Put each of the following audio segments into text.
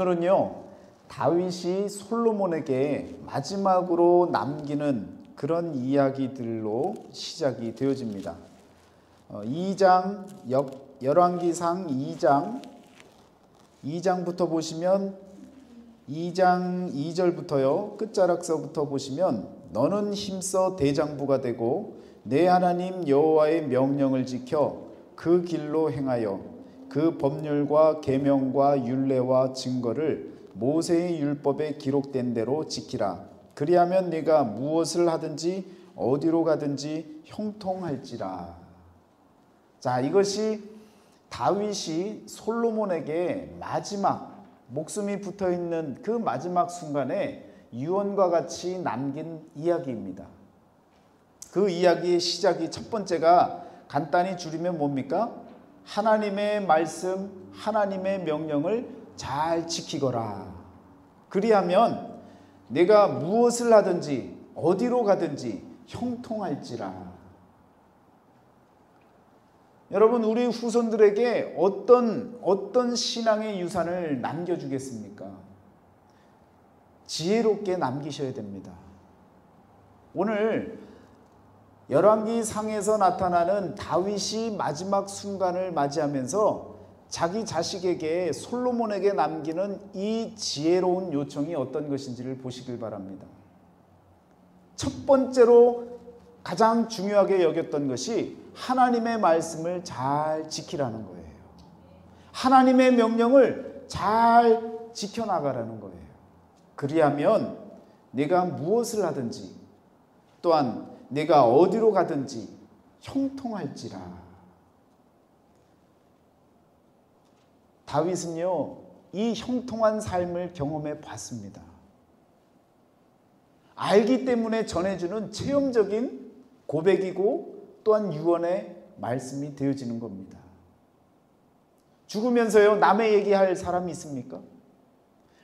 오늘은요, 다윗이 솔로몬에게 마지막으로 남기는 그런 이야기들로 시작이 되어집니다. 2장, 열왕기상 2장부터 보시면 2장 2절부터요, 끝자락서부터 보시면 너는 힘써 대장부가 되고 내 하나님 여호와의 명령을 지켜 그 길로 행하여 그 법률과 계명과 율례와 증거를 모세의 율법에 기록된 대로 지키라. 그리하면 네가 무엇을 하든지 어디로 가든지 형통할지라. 자, 이것이 다윗이 솔로몬에게 마지막 목숨이 붙어있는 그 마지막 순간에 유언과 같이 남긴 이야기입니다. 그 이야기의 시작이 첫 번째가 간단히 줄이면 뭡니까? 하나님의 말씀, 하나님의 명령을 잘 지키거라. 그리하면 내가 무엇을 하든지 어디로 가든지 형통할지라. 여러분, 우리 후손들에게 어떤 신앙의 유산을 남겨주겠습니까? 지혜롭게 남기셔야 됩니다. 오늘 열왕기상에서 나타나는 다윗이 마지막 순간을 맞이하면서 자기 자식에게 솔로몬에게 남기는 이 지혜로운 요청이 어떤 것인지를 보시길 바랍니다. 첫 번째로 가장 중요하게 여겼던 것이 하나님의 말씀을 잘 지키라는 거예요. 하나님의 명령을 잘 지켜나가라는 거예요. 그리하면 내가 무엇을 하든지 또한 내가 어디로 가든지 형통할지라. 다윗은요, 이 형통한 삶을 경험해 봤습니다. 알기 때문에 전해주는 체험적인 고백이고 또한 유언의 말씀이 되어지는 겁니다. 죽으면서요, 남의 얘기할 사람이 있습니까?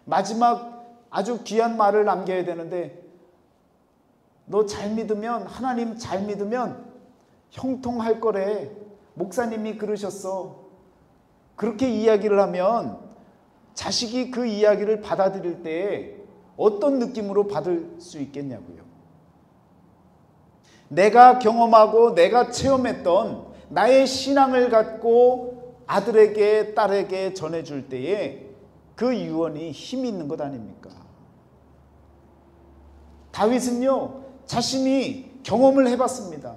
마지막 아주 귀한 말을 남겨야 되는데 너 잘 믿으면, 하나님 잘 믿으면 형통할 거래. 목사님이 그러셨어. 그렇게 이야기를 하면 자식이 그 이야기를 받아들일 때 어떤 느낌으로 받을 수 있겠냐고요. 내가 경험하고 내가 체험했던 나의 신앙을 갖고 아들에게 딸에게 전해줄 때에 그 유언이 힘이 있는 것 아닙니까? 다윗은요, 자신이 경험을 해봤습니다.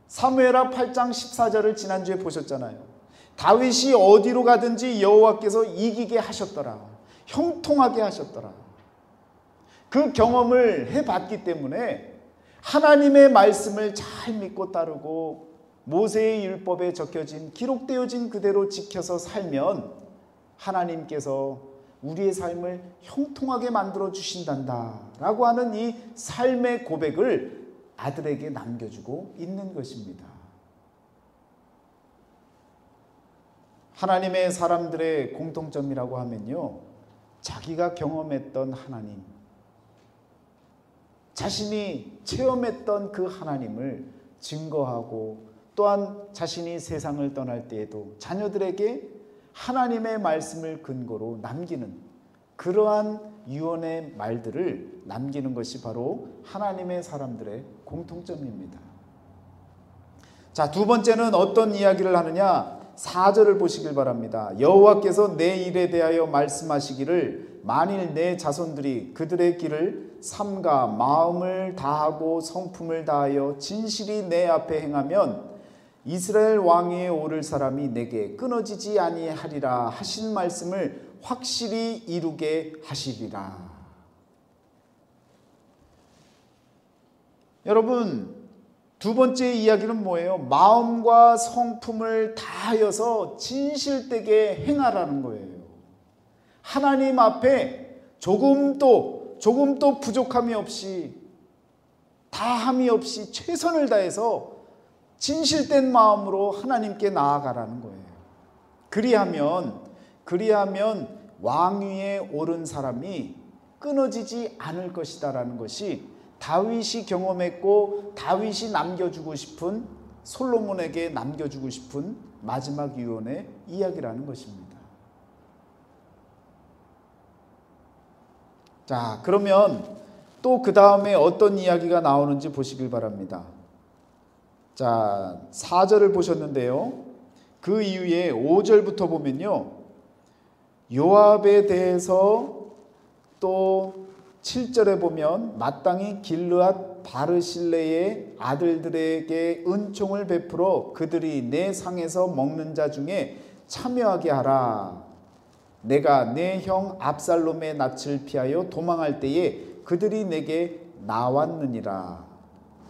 사무엘하 8장 14절을 지난주에 보셨잖아요. 다윗이 어디로 가든지 여호와께서 이기게 하셨더라. 형통하게 하셨더라. 그 경험을 해봤기 때문에 하나님의 말씀을 잘 믿고 따르고 모세의 율법에 적혀진, 기록되어진 그대로 지켜서 살면 하나님께서 우리의 삶을 형통하게 만들어 주신단다 라고 하는 이 삶의 고백을 아들에게 남겨주고 있는 것입니다. 하나님의 사람들의 공통점이라고 하면요, 자기가 경험했던 하나님, 자신이 체험했던 그 하나님을 증거하고 또한 자신이 세상을 떠날 때에도 자녀들에게 하나님의 말씀을 근거로 남기는 그러한 유언의 말들을 남기는 것이 바로 하나님의 사람들의 공통점입니다. 자, 두 번째는 어떤 이야기를 하느냐? 4절을 보시길 바랍니다. 여호와께서 내 일에 대하여 말씀하시기를 만일 내 자손들이 그들의 길을 삼가 마음을 다하고 성품을 다하여 진실이 내 앞에 행하면 이스라엘 왕위에 오를 사람이 내게 끊어지지 아니하리라 하신 말씀을 확실히 이루게 하시리라. 여러분, 두 번째 이야기는 뭐예요? 마음과 성품을 다하여서 진실되게 행하라는 거예요. 하나님 앞에 조금도 부족함이 없이, 다함이 없이 최선을 다해서 진실된 마음으로 하나님께 나아가라는 거예요. 그리하면 왕위에 오른 사람이 끊어지지 않을 것이다라는 것이 다윗이 경험했고 다윗이 남겨주고 싶은, 솔로몬에게 남겨주고 싶은 마지막 유언의 이야기라는 것입니다. 자, 그러면 또 그 다음에 어떤 이야기가 나오는지 보시길 바랍니다. 자, 4절을 보셨는데요. 그 이후에 5절부터 보면요, 요압에 대해서 또 7절에 보면 마땅히 길르앗 바르실레의 아들들에게 은총을 베풀어 그들이 내 상에서 먹는 자 중에 참여하게 하라. 내가 내 형 압살롬의 낯을 피하여 도망할 때에 그들이 내게 나왔느니라.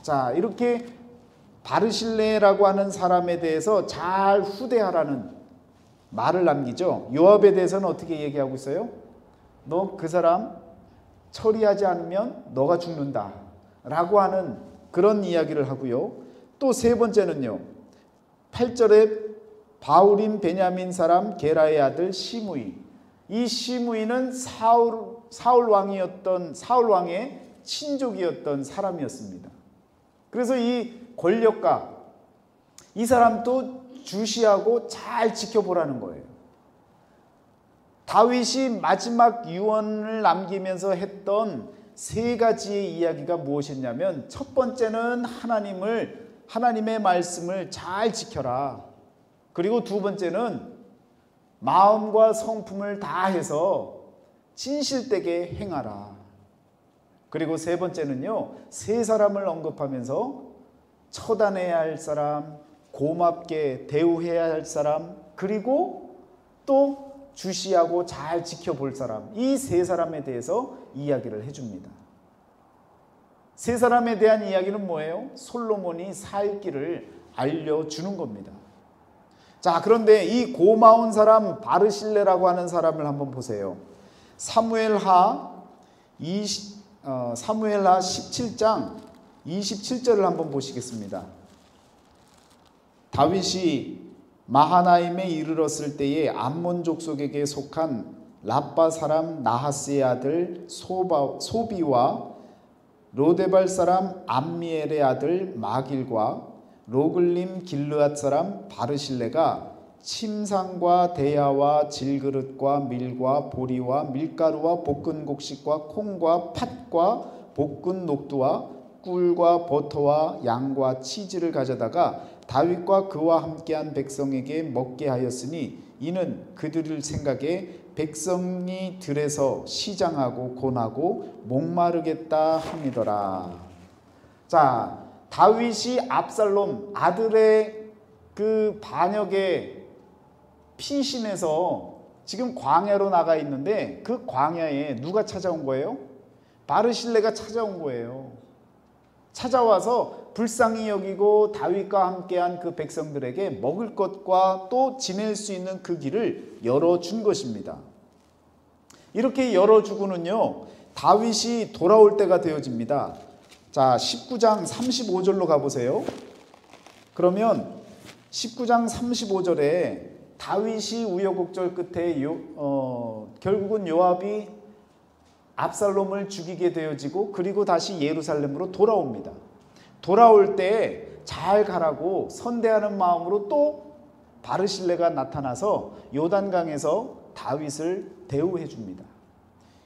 자, 이렇게 바르실레라고 하는 사람에 대해서 잘 후대하라는 말을 남기죠. 요압에 대해서는 어떻게 얘기하고 있어요? 너 그 사람 처리하지 않으면 너가 죽는다 라고 하는 그런 이야기를 하고요. 또 세 번째는요, 8절에 바울임 베냐민 사람 게라의 아들 시므이. 이 시므이는 사울 왕의 친족이었던 사람이었습니다. 그래서 이 권력가, 이 사람도 주시하고 잘 지켜보라는 거예요. 다윗이 마지막 유언을 남기면서 했던 세 가지의 이야기가 무엇이었냐면, 첫 번째는 하나님의 말씀을 잘 지켜라. 그리고 두 번째는 마음과 성품을 다해서 진실되게 행하라. 그리고 세 번째는요, 세 사람을 언급하면서 처단해야 할 사람, 고맙게 대우해야 할 사람, 그리고 또 주시하고 잘 지켜볼 사람, 이 세 사람에 대해서 이야기를 해줍니다. 세 사람에 대한 이야기는 뭐예요? 솔로몬이 살 길을 알려주는 겁니다. 자, 그런데 이 고마운 사람 바르실레라고 하는 사람을 한번 보세요. 사무엘하 17장 27절을 한번 보시겠습니다. 다윗이 마하나임에 이르렀을 때에 암몬 족속에게 속한 라빠 사람 나하스의 아들 소비와 로데발 사람 암미엘의 아들 마길과 로글림 길르앗 사람 바르실레가 침상과 대야와 질그릇과 밀과 보리와 밀가루와 볶은 곡식과 콩과 팥과 볶은 녹두와 꿀과 버터와 양과 치즈를 가져다가 다윗과 그와 함께한 백성에게 먹게 하였으니 이는 그들을 생각에 백성이 들에서 시장하고 곤하고 목마르겠다 함이더라. 자, 다윗이 압살롬 아들의 그 반역에 피신해서 지금 광야로 나가 있는데, 그 광야에 누가 찾아온 거예요? 바르실레가 찾아온 거예요. 찾아와서 불쌍히 여기고 다윗과 함께한 그 백성들에게 먹을 것과 또 지낼 수 있는 그 길을 열어준 것입니다. 이렇게 열어주고는요, 다윗이 돌아올 때가 되어집니다. 자, 19장 35절로 가보세요. 그러면 19장 35절에 다윗이 우여곡절 끝에 결국은 요압이 압살롬을 죽이게 되어지고, 그리고 다시 예루살렘으로 돌아옵니다. 돌아올 때 잘 가라고 선대하는 마음으로 또 바르실레가 나타나서 요단강에서 다윗을 대우해 줍니다.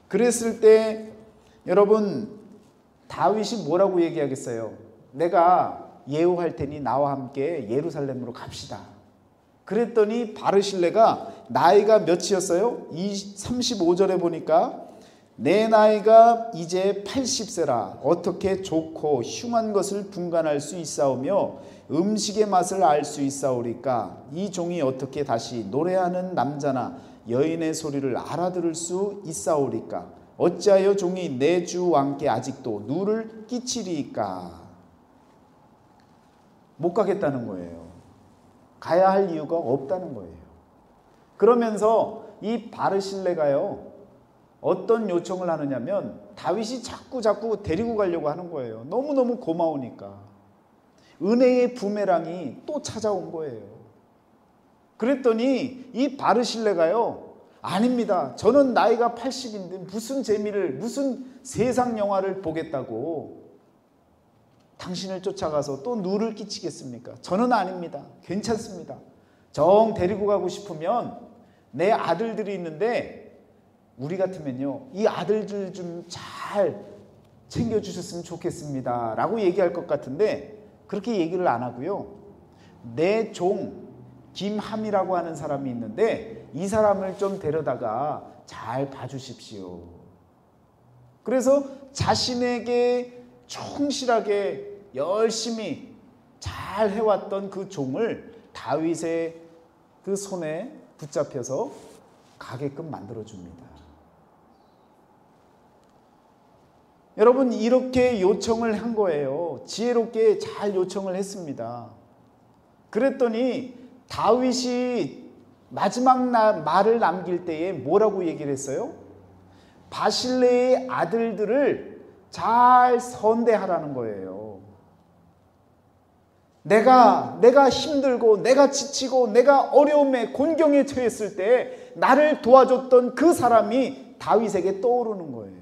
그랬을 때 여러분, 다윗이 뭐라고 얘기하겠어요? 내가 예우할 테니 나와 함께 예루살렘으로 갑시다. 그랬더니 바르실레가 나이가 몇이었어요? 35절에 보니까 내 나이가 이제 80세라 어떻게 좋고 흉한 것을 분간할 수 있사오며 음식의 맛을 알 수 있사오리까? 이 종이 어떻게 다시 노래하는 남자나 여인의 소리를 알아들을 수 있사오리까? 어찌하여 종이 내 주 왕께 아직도 누를 끼치리이까? 못 가겠다는 거예요. 가야 할 이유가 없다는 거예요. 그러면서 이 바르실레가요, 어떤 요청을 하느냐면 다윗이 자꾸 데리고 가려고 하는 거예요. 너무너무 고마우니까. 은혜의 부메랑이 또 찾아온 거예요. 그랬더니 이 바르실레가요, 아닙니다. 저는 나이가 80인데 무슨 재미를, 무슨 세상 영화를 보겠다고 당신을 쫓아가서 또 누를 끼치겠습니까? 저는 아닙니다. 괜찮습니다. 정 데리고 가고 싶으면 내 아들들이 있는데 우리 같으면요, 이 아들들 좀 잘 챙겨주셨으면 좋겠습니다 라고 얘기할 것 같은데 그렇게 얘기를 안 하고요, 내 종 김함이라고 하는 사람이 있는데 이 사람을 좀 데려다가 잘 봐주십시오. 그래서 자신에게 충실하게 열심히 잘 해왔던 그 종을 다윗의 그 손에 붙잡혀서 가게끔 만들어줍니다. 여러분, 이렇게 요청을 한 거예요. 지혜롭게 잘 요청을 했습니다. 그랬더니 다윗이 마지막 말을 남길 때에 뭐라고 얘기를 했어요? 바실레의 아들들을 잘 선대하라는 거예요. 내가 힘들고 내가 지치고 내가 어려움에 곤경에 처했을 때 나를 도와줬던 그 사람이 다윗에게 떠오르는 거예요.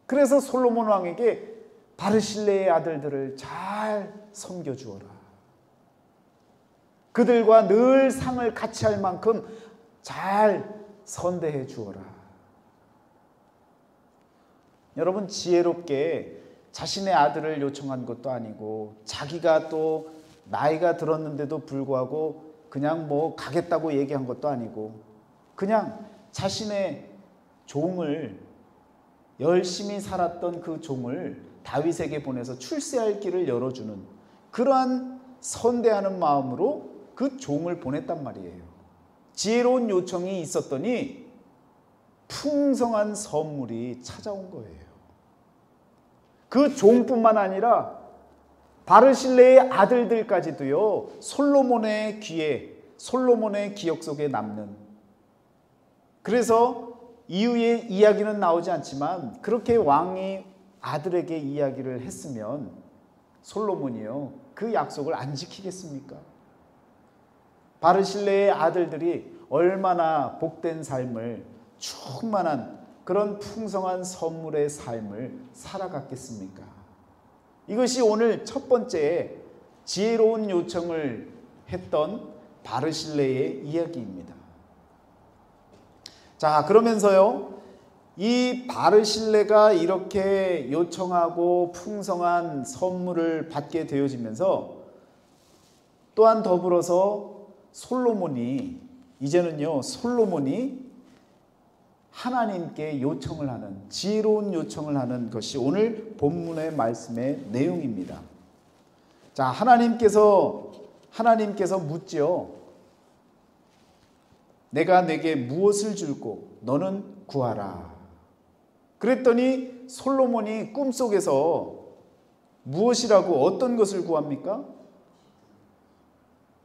그래서 솔로몬 왕에게 바르실레의 아들들을 잘 섬겨주어라. 그들과 늘 상을 같이 할 만큼 잘 선대해 주어라. 여러분, 지혜롭게 자신의 아들을 요청한 것도 아니고 자기가 또 나이가 들었는데도 불구하고 그냥 뭐 가겠다고 얘기한 것도 아니고 그냥 자신의 종을, 열심히 살았던 그 종을 다윗에게 보내서 출세할 길을 열어주는 그러한 선대하는 마음으로 그 종을 보냈단 말이에요. 지혜로운 요청이 있었더니 풍성한 선물이 찾아온 거예요. 그 종뿐만 아니라 바르실레의 아들들까지도요, 솔로몬의 귀에, 솔로몬의 기억 속에 남는, 그래서 이후에 이야기는 나오지 않지만 그렇게 왕이 아들에게 이야기를 했으면 솔로몬이요, 그 약속을 안 지키겠습니까? 바르실레의 아들들이 얼마나 복된 삶을, 충만한 그런 풍성한 선물의 삶을 살아갔겠습니까? 이것이 오늘 첫 번째 지혜로운 요청을 했던 바르실레의 이야기입니다. 자, 그러면서요, 이 바르실레가 이렇게 요청하고 풍성한 선물을 받게 되어지면서 또한 더불어서 솔로몬이, 이제는요, 솔로몬이 하나님께 요청을 하는, 지혜로운 요청을 하는 것이 오늘 본문의 말씀의 내용입니다. 자, 하나님께서 묻지요. 내가 내게 무엇을 줄고 너는 구하라. 그랬더니 솔로몬이 꿈속에서 무엇이라고, 어떤 것을 구합니까?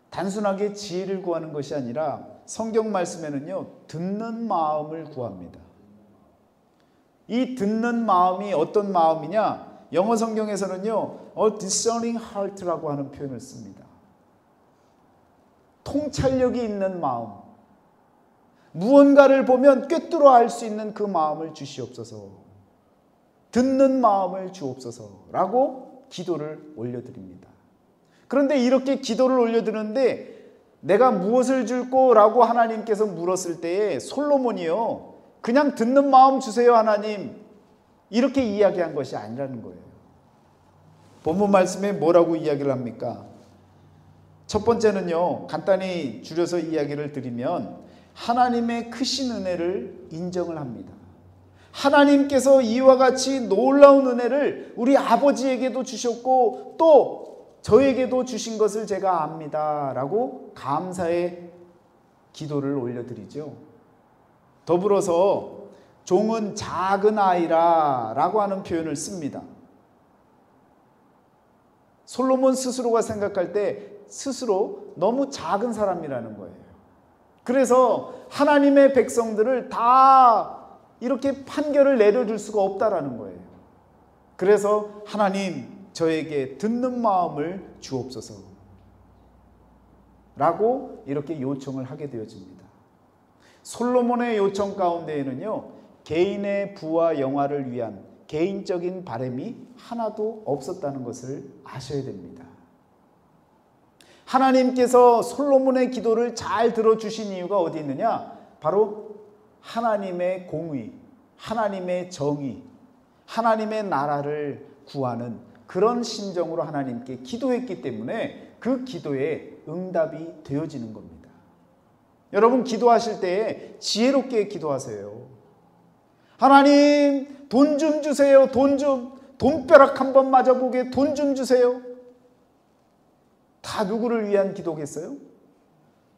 단순하게 지혜를 구하는 것이 아니라 성경 말씀에는요, 듣는 마음을 구합니다. 이 듣는 마음이 어떤 마음이냐? 영어 성경에서는요, a discerning heart라고 하는 표현을 씁니다. 통찰력이 있는 마음, 무언가를 보면 꿰뚫어 알 수 있는 그 마음을 주시옵소서, 듣는 마음을 주옵소서라고 기도를 올려드립니다. 그런데 이렇게 기도를 올려드리는데 내가 무엇을 줄꼬? 라고 하나님께서 물었을 때에 솔로몬이요, 그냥 듣는 마음 주세요 하나님, 이렇게 이야기한 것이 아니라는 거예요. 본문 말씀에 뭐라고 이야기를 합니까? 첫 번째는요, 간단히 줄여서 이야기를 드리면 하나님의 크신 은혜를 인정을 합니다. 하나님께서 이와 같이 놀라운 은혜를 우리 아버지에게도 주셨고 또 저에게도 주신 것을 제가 압니다 라고 감사의 기도를 올려드리죠. 더불어서 종은 작은 아이라 라고 하는 표현을 씁니다. 솔로몬 스스로가 생각할 때 스스로 너무 작은 사람이라는 거예요. 그래서 하나님의 백성들을 다 이렇게 판결을 내려줄 수가 없다라는 거예요. 그래서 하나님, 저에게 듣는 마음을 주옵소서 라고 이렇게 요청을 하게 되어집니다. 솔로몬의 요청 가운데에는요, 개인의 부와 영화를 위한 개인적인 바람이 하나도 없었다는 것을 아셔야 됩니다. 하나님께서 솔로몬의 기도를 잘 들어주신 이유가 어디 있느냐? 바로 하나님의 공의, 하나님의 정의, 하나님의 나라를 구하는 그런 심정으로 하나님께 기도했기 때문에 그 기도에 응답이 되어지는 겁니다. 여러분, 기도하실 때 지혜롭게 기도하세요. 하나님, 돈 좀 주세요. 돈벼락 한번 맞아보게 돈 좀 주세요. 다 누구를 위한 기도겠어요?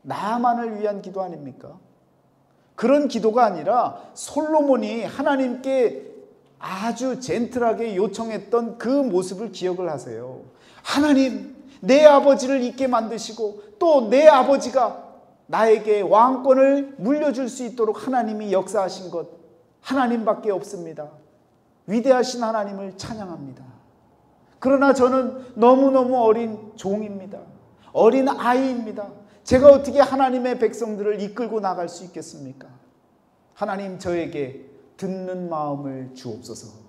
나만을 위한 기도 아닙니까? 그런 기도가 아니라 솔로몬이 하나님께 아주 젠틀하게 요청했던 그 모습을 기억을 하세요. 하나님, 내 아버지를 있게 만드시고 또 내 아버지가 나에게 왕권을 물려줄 수 있도록 하나님이 역사하신 것 하나님밖에 없습니다. 위대하신 하나님을 찬양합니다. 그러나 저는 너무너무 어린 종입니다. 어린 아이입니다. 제가 어떻게 하나님의 백성들을 이끌고 나갈 수 있겠습니까? 하나님, 저에게 듣는 마음을 주옵소서.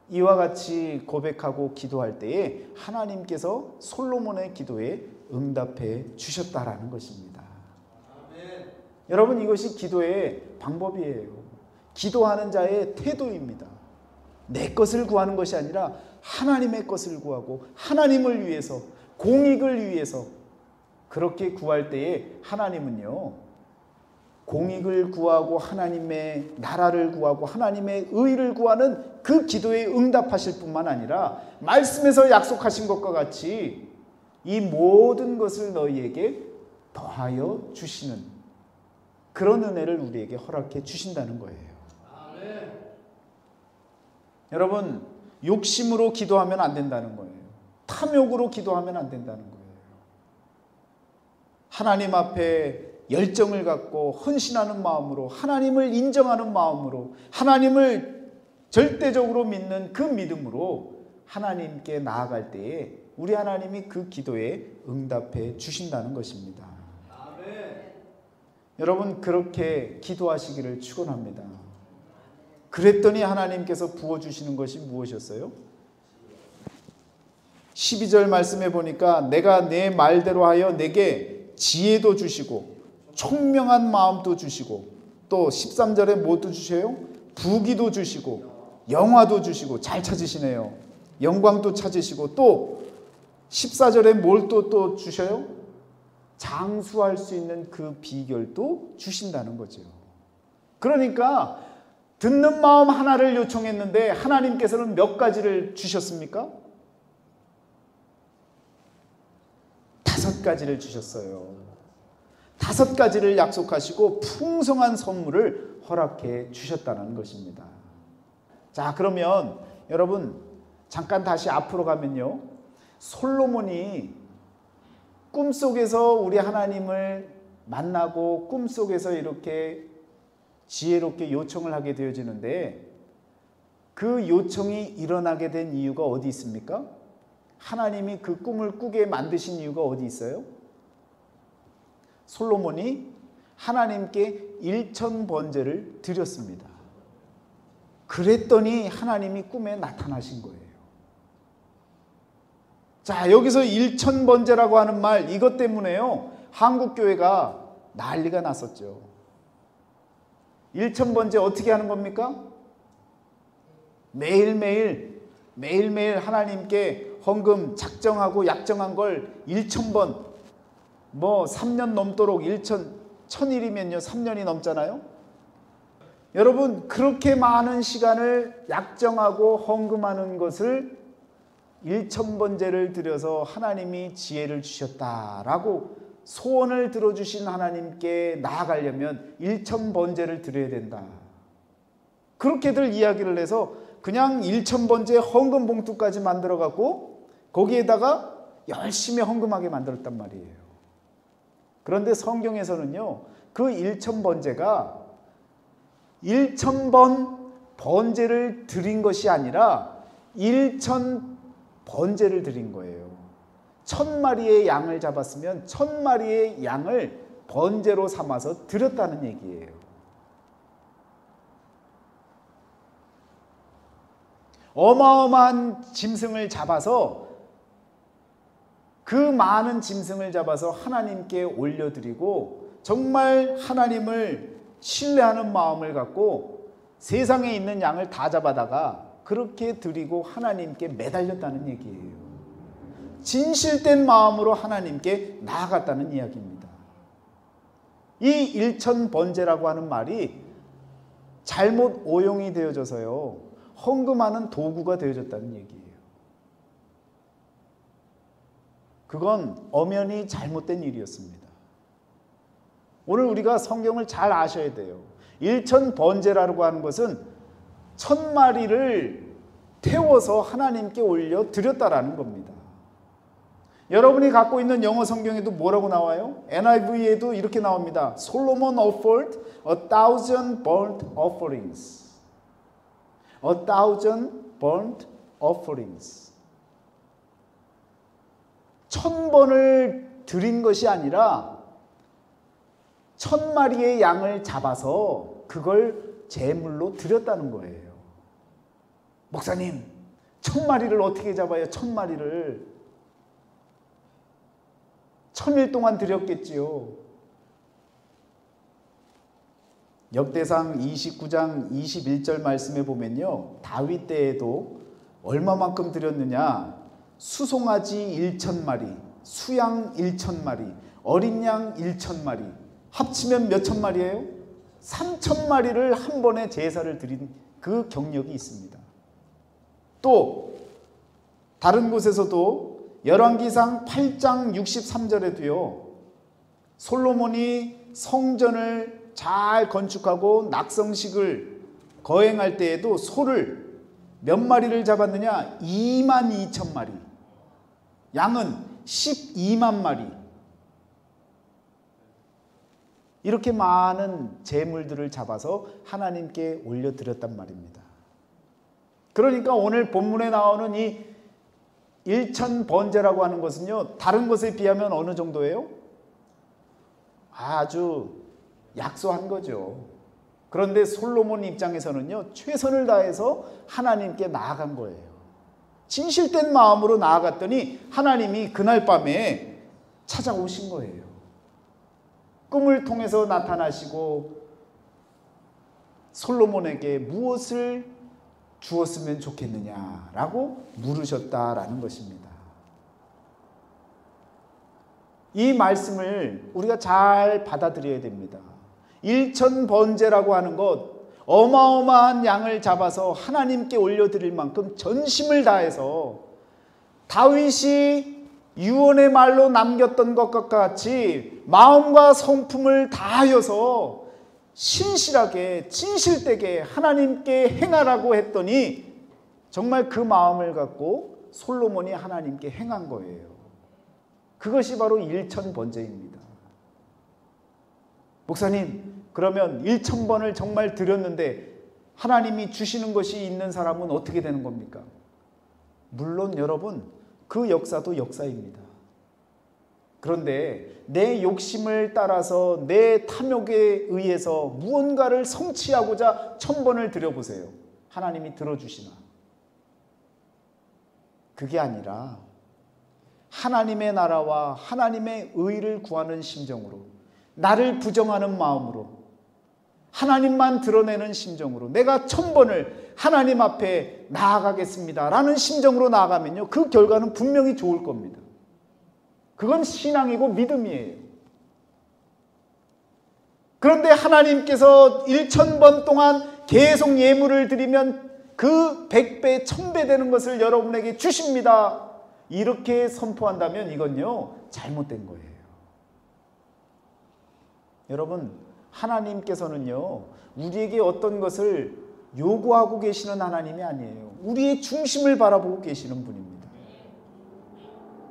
이와 같이 고백하고 기도할 때에 하나님께서 솔로몬의 기도에 응답해 주셨다라는 것입니다. 아멘. 여러분, 이것이 기도의 방법이에요. 기도하는 자의 태도입니다. 내 것을 구하는 것이 아니라 하나님의 것을 구하고 하나님을 위해서, 공익을 위해서 그렇게 구할 때에 하나님은요, 공익을 구하고 하나님의 나라를 구하고 하나님의 의를 구하는 그 기도에 응답하실 뿐만 아니라 말씀에서 약속하신 것과 같이 이 모든 것을 너희에게 더하여 주시는 그런 은혜를 우리에게 허락해 주신다는 거예요. 아멘. 여러분, 욕심으로 기도하면 안 된다는 거예요. 탐욕으로 기도하면 안 된다는 거예요. 하나님 앞에 열정을 갖고 헌신하는 마음으로, 하나님을 인정하는 마음으로, 하나님을 절대적으로 믿는 그 믿음으로 하나님께 나아갈 때에 우리 하나님이 그 기도에 응답해 주신다는 것입니다. 아멘. 여러분, 그렇게 기도하시기를 축원합니다. 그랬더니 하나님께서 부어주시는 것이 무엇이었어요? 12절 말씀해 보니까 내가 내 말대로 하여 내게 지혜도 주시고 총명한 마음도 주시고 또 13절에 뭐도 주셔요? 부귀도 주시고 영화도 주시고, 잘 찾으시네요. 영광도 찾으시고 또 14절에 뭘 또 주셔요? 장수할 수 있는 그 비결도 주신다는 거죠. 그러니까 듣는 마음 하나를 요청했는데 하나님께서는 몇 가지를 주셨습니까? 5가지를 주셨어요. 5가지를 약속하시고 풍성한 선물을 허락해 주셨다는 것입니다. 자, 그러면 여러분 잠깐 다시 앞으로 가면요, 솔로몬이 꿈속에서 우리 하나님을 만나고 꿈속에서 이렇게 지혜롭게 요청을 하게 되어지는데 그 요청이 일어나게 된 이유가 어디 있습니까? 하나님이 그 꿈을 꾸게 만드신 이유가 어디 있어요? 솔로몬이 하나님께 1000번제를 드렸습니다. 그랬더니 하나님이 꿈에 나타나신 거예요. 자, 여기서 1000번제라고 하는 말, 이것 때문에요, 한국교회가 난리가 났었죠. 1000번제 어떻게 하는 겁니까? 매일매일 하나님께 헌금 작정하고 약정한 걸 1000번, 3년 넘도록 1000일이면요 3년이 넘잖아요. 여러분, 그렇게 많은 시간을 약정하고 헌금하는 것을 1000번제를 드려서 하나님이 지혜를 주셨다라고 소원을 들어주신 하나님께 나아가려면 1000번제를 드려야 된다. 그렇게들 이야기를 해서 그냥 1000번제 헌금 봉투까지 만들어 갖고 거기에다가 열심히 헌금하게 만들었단 말이에요. 그런데 성경에서는요, 그 1000번제가 1000번 번제를 드린 것이 아니라 1000번제를 드린 거예요. 1000마리의 양을 잡았으면 1000마리의 양을 번제로 삼아서 드렸다는 얘기예요. 어마어마한 짐승을 잡아서, 그 많은 짐승을 잡아서 하나님께 올려드리고 정말 하나님을 신뢰하는 마음을 갖고 세상에 있는 양을 다 잡아다가 그렇게 드리고 하나님께 매달렸다는 얘기예요. 진실된 마음으로 하나님께 나아갔다는 이야기입니다. 이 일천번제라고 하는 말이 잘못 오용이 되어져서요, 헌금하는 도구가 되어졌다는 얘기예요. 그건 엄연히 잘못된 일이었습니다. 오늘 우리가 성경을 잘 아셔야 돼요. 일천번제라고 하는 것은 1000마리를 태워서 하나님께 올려 드렸다라는 겁니다. 여러분이 갖고 있는 영어 성경에도 뭐라고 나와요? NIV에도 이렇게 나옵니다. Solomon offered 1,000 burnt offerings. 1,000 burnt offerings. 1000번을 드린 것이 아니라 1000마리의 양을 잡아서 그걸 제물로 드렸다는 거예요. 목사님, 1000마리를 어떻게 잡아요? 1000마리를 1000일 동안 드렸겠지요. 역대상 29장 21절 말씀에 보면요, 다윗 때에도 얼마만큼 드렸느냐? 수송아지 1000마리, 수양 1000마리, 어린 양 1000마리, 합치면 몇 천 마리예요? 3000마리를 한 번에 제사를 드린 그 경력이 있습니다. 또 다른 곳에서도 열왕기상 8장 63절에도요, 솔로몬이 성전을 잘 건축하고 낙성식을 거행할 때에도 소를 몇 마리를 잡았느냐? 22,000마리. 양은 12만 마리. 이렇게 많은 제물들을 잡아서 하나님께 올려드렸단 말입니다. 그러니까 오늘 본문에 나오는 이 일천번제라고 하는 것은요, 다른 것에 비하면 어느 정도예요? 아주 약소한 거죠. 그런데 솔로몬 입장에서는요, 최선을 다해서 하나님께 나아간 거예요. 진실된 마음으로 나아갔더니 하나님이 그날 밤에 찾아오신 거예요. 꿈을 통해서 나타나시고 솔로몬에게 무엇을 주었으면 좋겠느냐라고 물으셨다라는 것입니다. 이 말씀을 우리가 잘 받아들여야 됩니다. 일천번제라고 하는 것, 어마어마한 양을 잡아서 하나님께 올려드릴 만큼 전심을 다해서 다윗이 유언의 말로 남겼던 것과 같이 마음과 성품을 다하여서 신실하게 진실되게 하나님께 행하라고 했더니 정말 그 마음을 갖고 솔로몬이 하나님께 행한 거예요. 그것이 바로 일천번제입니다. 목사님, 그러면 1000번을 정말 드렸는데 하나님이 주시는 것이 있는 사람은 어떻게 되는 겁니까? 물론 여러분, 그 역사도 역사입니다. 그런데 내 욕심을 따라서 내 탐욕에 의해서 무언가를 성취하고자 1000번을 드려보세요. 하나님이 들어주시나? 그게 아니라 하나님의 나라와 하나님의 의를 구하는 심정으로, 나를 부정하는 마음으로, 하나님만 드러내는 심정으로 내가 1000번을 하나님 앞에 나아가겠습니다 라는 심정으로 나아가면요, 그 결과는 분명히 좋을 겁니다. 그건 신앙이고 믿음이에요. 그런데 하나님께서 1000번 동안 계속 예물을 드리면 그 100배, 1000배 되는 것을 여러분에게 주십니다. 이렇게 선포한다면 이건요, 잘못된 거예요. 여러분, 하나님께서는요, 우리에게 어떤 것을 요구하고 계시는 하나님이 아니에요. 우리의 중심을 바라보고 계시는 분입니다.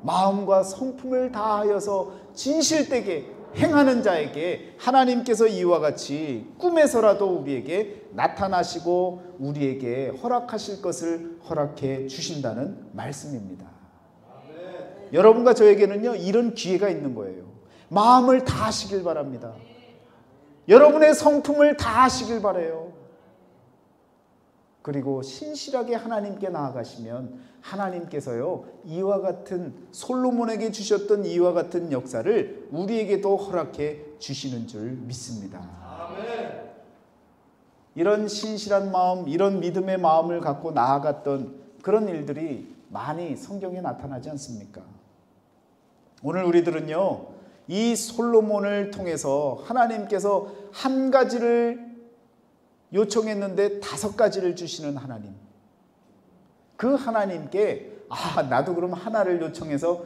마음과 성품을 다하여서 진실되게 행하는 자에게 하나님께서 이와 같이 꿈에서라도 우리에게 나타나시고 우리에게 허락하실 것을 허락해 주신다는 말씀입니다. 여러분과 저에게는요, 이런 기회가 있는 거예요. 마음을 다하시길 바랍니다. 여러분의 성품을 다하시길 바라요. 그리고 신실하게 하나님께 나아가시면 하나님께서요, 이와 같은 솔로몬에게 주셨던 이와 같은 역사를 우리에게도 허락해 주시는 줄 믿습니다. 아멘. 이런 신실한 마음, 이런 믿음의 마음을 갖고 나아갔던 그런 일들이 많이 성경에 나타나지 않습니까? 오늘 우리들은요, 이 솔로몬을 통해서 하나님께서 한 가지를 요청했는데 5가지를 주시는 하나님, 그 하나님께 나도 그럼 하나를 요청해서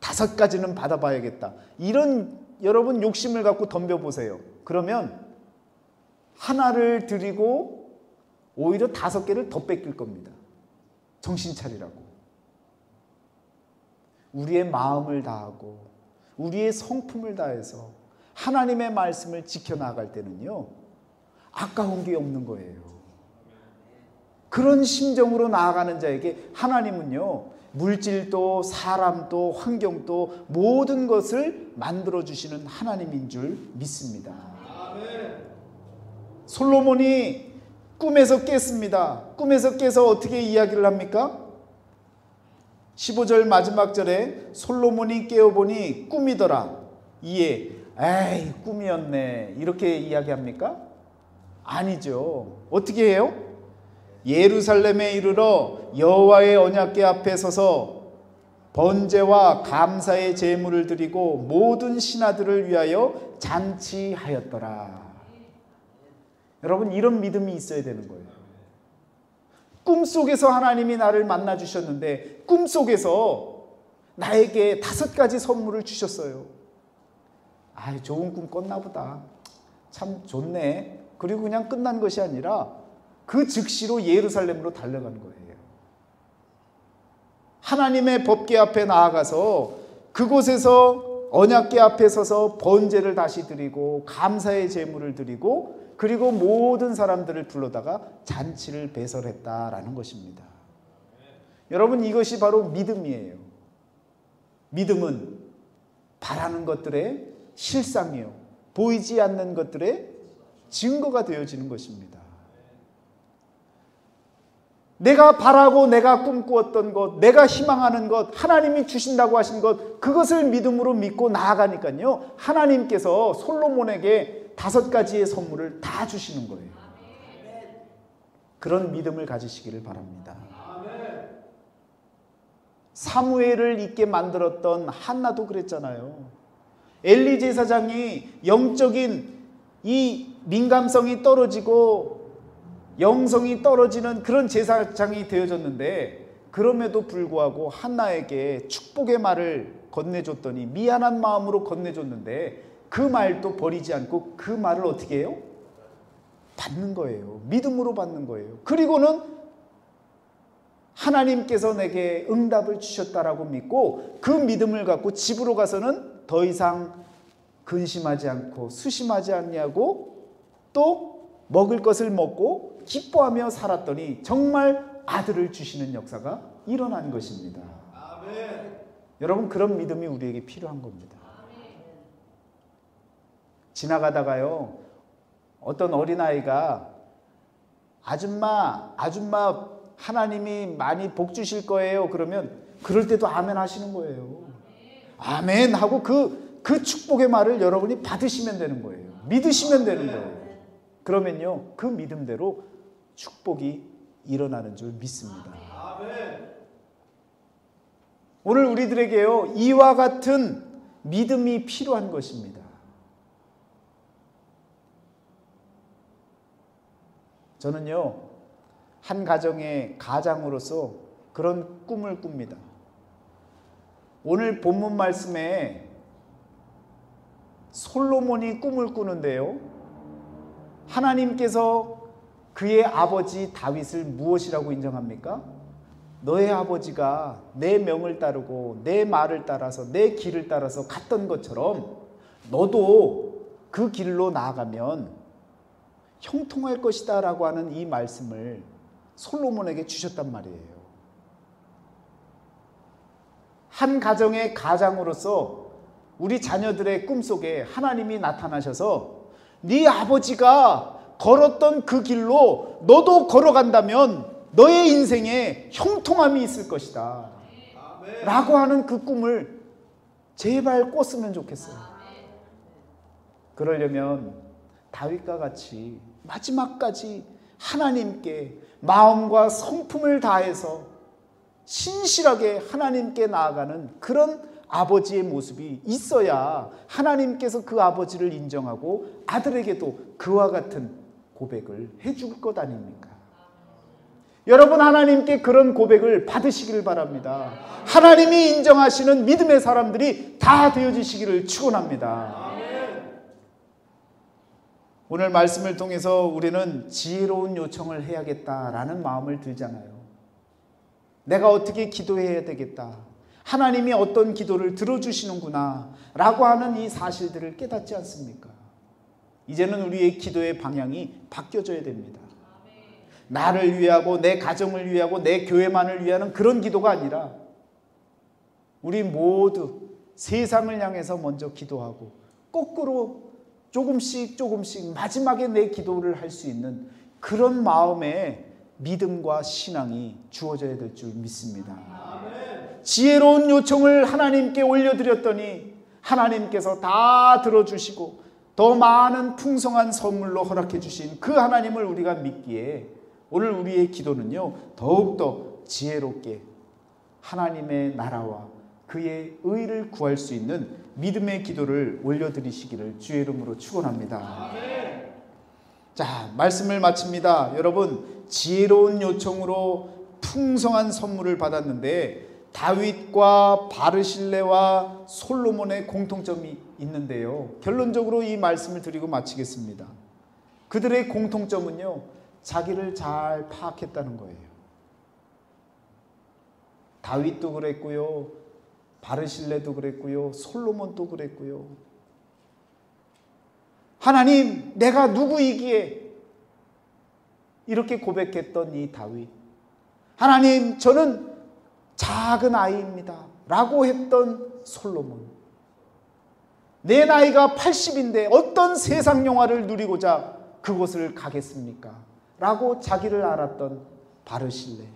5가지는 받아봐야겠다, 이런 여러분 욕심을 갖고 덤벼보세요. 그러면 하나를 드리고 오히려 5개를 더 뺏길 겁니다. 정신 차리라고. 우리의 마음을 다하고 우리의 성품을 다해서 하나님의 말씀을 지켜나갈 때는요, 아까운 게 없는 거예요. 그런 심정으로 나아가는 자에게 하나님은요, 물질도 사람도 환경도 모든 것을 만들어주시는 하나님인 줄 믿습니다. 솔로몬이 꿈에서 깼습니다. 꿈에서 깨서 어떻게 이야기를 합니까? 15절 마지막 절에 솔로몬이 깨어보니 꿈이더라. 이에 에이 꿈이었네, 이렇게 이야기합니까? 아니죠. 어떻게 해요? 예루살렘에 이르러 여호와의 언약궤 앞에 서서 번제와 감사의 제물을 드리고 모든 신하들을 위하여 잔치하였더라. 여러분, 이런 믿음이 있어야 되는 거예요. 꿈속에서 하나님이 나를 만나 주셨는데 꿈속에서 나에게 5가지 선물을 주셨어요. 좋은 꿈 꿨나 보다, 참 좋네, 그리고 그냥 끝난 것이 아니라 그 즉시로 예루살렘으로 달려간 거예요. 하나님의 법궤 앞에 나아가서 그곳에서 언약궤 앞에 서서 번제를 다시 드리고 감사의 제물을 드리고 그리고 모든 사람들을 불러다가 잔치를 배설했다라는 것입니다. 여러분, 이것이 바로 믿음이에요. 믿음은 바라는 것들의 실상이요, 보이지 않는 것들의 증거가 되어지는 것입니다. 내가 바라고 내가 꿈꾸었던 것, 내가 희망하는 것, 하나님이 주신다고 하신 것, 그것을 믿음으로 믿고 나아가니까요, 하나님께서 솔로몬에게 5가지의 선물을 다 주시는 거예요. 그런 믿음을 가지시기를 바랍니다. 사무엘을 있게 만들었던 한나도 그랬잖아요. 엘리 제사장이 영적인 이 민감성이 떨어지고 영성이 떨어지는 그런 제사장이 되어졌는데, 그럼에도 불구하고 한나에게 축복의 말을 건네줬더니, 미안한 마음으로 건네줬는데 그 말도 버리지 않고 그 말을 어떻게 해요? 받는 거예요. 믿음으로 받는 거예요. 그리고는 하나님께서 내게 응답을 주셨다라고 믿고 그 믿음을 갖고 집으로 가서는 더 이상 근심하지 않고 수심하지 않냐고 또 먹을 것을 먹고 기뻐하며 살았더니 정말 아들을 주시는 역사가 일어난 것입니다. 아멘. 여러분, 그런 믿음이 우리에게 필요한 겁니다. 지나가다가요, 어떤 어린아이가 아줌마 하나님이 많이 복 주실 거예요, 그러면 그럴 때도 아멘 하시는 거예요. 아멘 하고 그 축복의 말을 여러분이 받으시면 되는 거예요. 믿으시면 되는 거예요. 그러면요, 그 믿음대로 축복이 일어나는 줄 믿습니다. 오늘 우리들에게요, 이와 같은 믿음이 필요한 것입니다. 저는요, 한 가정의 가장으로서 그런 꿈을 꿉니다. 오늘 본문 말씀에 솔로몬이 꿈을 꾸는데요, 하나님께서 그의 아버지 다윗을 무엇이라고 인정합니까? 너의 아버지가 내 명을 따르고 내 말을 따라서 내 길을 따라서 갔던 것처럼 너도 그 길로 나아가면 형통할 것이다 라고 하는 이 말씀을 솔로몬에게 주셨단 말이에요. 한 가정의 가장으로서 우리 자녀들의 꿈속에 하나님이 나타나셔서 네 아버지가 걸었던 그 길로 너도 걸어간다면 너의 인생에 형통함이 있을 것이다 라고 하는 그 꿈을 제발 꿨으면 좋겠어요. 그러려면 다윗과 같이 마지막까지 하나님께 마음과 성품을 다해서 신실하게 하나님께 나아가는 그런 아버지의 모습이 있어야 하나님께서 그 아버지를 인정하고 아들에게도 그와 같은 고백을 해줄 것 아닙니까? 여러분, 하나님께 그런 고백을 받으시기를 바랍니다. 하나님이 인정하시는 믿음의 사람들이 다 되어지시기를 축원합니다. 오늘 말씀을 통해서 우리는 지혜로운 요청을 해야겠다라는 마음을 들잖아요. 내가 어떻게 기도해야 되겠다, 하나님이 어떤 기도를 들어주시는구나 라고 하는 이 사실들을 깨닫지 않습니까? 이제는 우리의 기도의 방향이 바뀌어져야 됩니다. 나를 위하고 내 가정을 위하고 내 교회만을 위하는 그런 기도가 아니라 우리 모두 세상을 향해서 먼저 기도하고 거꾸로 조금씩 마지막에 내 기도를 할 수 있는 그런 마음의 믿음과 신앙이 주어져야 될 줄 믿습니다. 지혜로운 요청을 하나님께 올려드렸더니 하나님께서 다 들어주시고 더 많은 풍성한 선물로 허락해 주신 그 하나님을 우리가 믿기에 오늘 우리의 기도는요, 더욱더 지혜롭게 하나님의 나라와 그의 의를 구할 수 있는 믿음의 기도를 올려드리시기를 주의 이름으로 축원합니다. 자, 말씀을 마칩니다. 여러분, 지혜로운 요청으로 풍성한 선물을 받았는데 다윗과 바르실레와 솔로몬의 공통점이 있는데요, 결론적으로 이 말씀을 드리고 마치겠습니다. 그들의 공통점은요, 자기를 잘 파악했다는 거예요. 다윗도 그랬고요, 바르실레도 그랬고요, 솔로몬도 그랬고요. 하나님, 내가 누구이기에 이렇게 고백했던 이 다윗, 하나님, 저는 작은 아이입니다 라고 했던 솔로몬, 내 나이가 80인데 어떤 세상 영화를 누리고자 그곳을 가겠습니까? 라고 자기를 알았던 바르실레,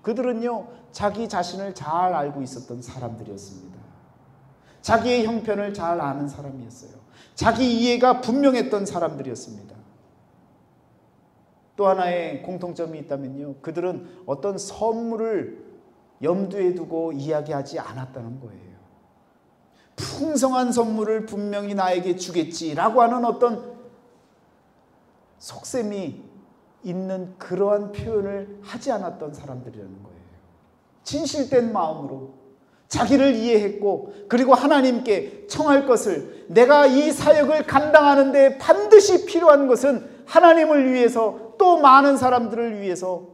그들은요, 자기 자신을 잘 알고 있었던 사람들이었습니다. 자기의 형편을 잘 아는 사람이었어요. 자기 이해가 분명했던 사람들이었습니다. 또 하나의 공통점이 있다면요, 그들은 어떤 선물을 염두에 두고 이야기하지 않았다는 거예요. 풍성한 선물을 분명히 나에게 주겠지라고 하는 어떤 속셈이 있는 그러한 표현을 하지 않았던 사람들이라는 거예요. 진실된 마음으로 자기를 이해했고, 그리고 하나님께 청할 것을, 내가 이 사역을 감당하는 데 반드시 필요한 것은 하나님을 위해서, 또 많은 사람들을 위해서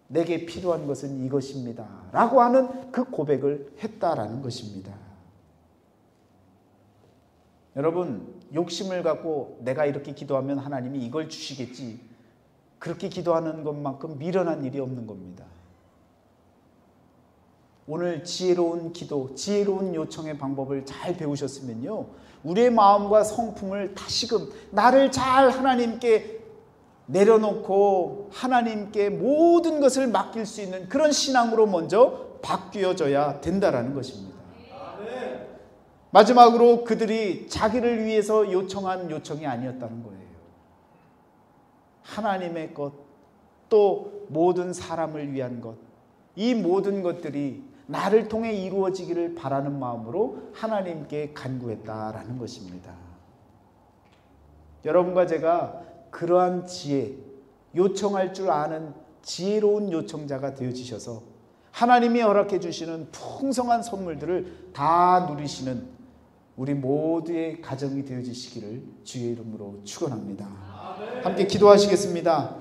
내게 필요한 것은 이것입니다 라고 하는 그 고백을 했다라는 것입니다. 여러분, 욕심을 갖고 내가 이렇게 기도하면 하나님이 이걸 주시겠지, 그렇게 기도하는 것만큼 미련한 일이 없는 겁니다. 오늘 지혜로운 기도, 지혜로운 요청의 방법을 잘 배우셨으면요, 우리의 마음과 성품을 다시금 나를 잘 하나님께 내려놓고 하나님께 모든 것을 맡길 수 있는 그런 신앙으로 먼저 바뀌어져야 된다라는 것입니다. 마지막으로 그들이 자기를 위해서 요청한 요청이 아니었다는 거예요. 하나님의 것, 또 모든 사람을 위한 것, 이 모든 것들이 나를 통해 이루어지기를 바라는 마음으로 하나님께 간구했다라는 것입니다. 여러분과 제가 그러한 지혜, 요청할 줄 아는 지혜로운 요청자가 되어지셔서 하나님이 허락해 주시는 풍성한 선물들을 다 누리시는 우리 모두의 가정이 되어지시기를 주의 이름으로 축원합니다. 함께 기도하시겠습니다.